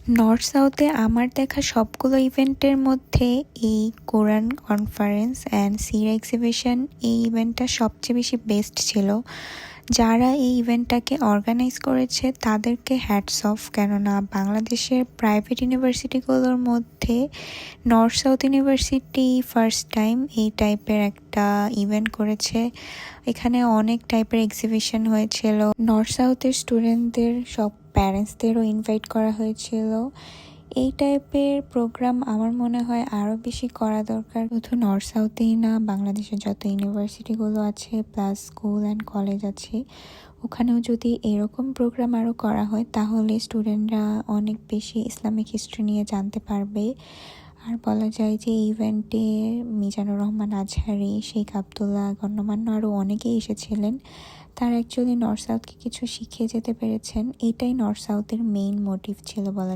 North সাউথে আমার দেখা সবগুলো ইভেন্টের মধ্যে এই কোরআন কনফারেন্স অ্যান্ড সিরা এক্সিবিশন এই ইভেন্টটা সবচেয়ে বেশি বেস্ট ছিল। যারা এই ইভেন্টটাকে অর্গানাইজ করেছে তাদেরকে হ্যাটস অফ, কেননা বাংলাদেশের প্রাইভেট ইউনিভার্সিটিগুলোর মধ্যে north south university first time এই টাইপের একটা ইভেন্ট করেছে। এখানে অনেক টাইপের এক্সিবিশন হয়েছিল। নর্থ সাউথের স্টুডেন্টদের সব প্যারেন্টসদেরও ইনভাইট করা হয়েছিল। এই টাইপের প্রোগ্রাম আমার মনে হয় আরও বেশি করা দরকার। শুধু নর্থ সাউথেই না, বাংলাদেশের যত ইউনিভার্সিটিগুলো আছে প্লাস স্কুল অ্যান্ড কলেজ আছে, ওখানেও যদি এরকম প্রোগ্রাম আরও করা হয় তাহলে স্টুডেন্টরা অনেক বেশি ইসলামিক হিস্ট্রি নিয়ে জানতে পারবে। আর বলা যায় যে ইভেন্টে মিজানুর রহমান আজহারি, শেখ আবদুল্লাহ, গণ্যমান্য আরও অনেকেই এসেছিলেন। তারা অ্যাকচুয়ালি নর্থ সাউথকে কিছু শিখিয়ে যেতে পেরেছেন। এটাই নর্থ সাউথের মেইন মোটিভ ছিল বলা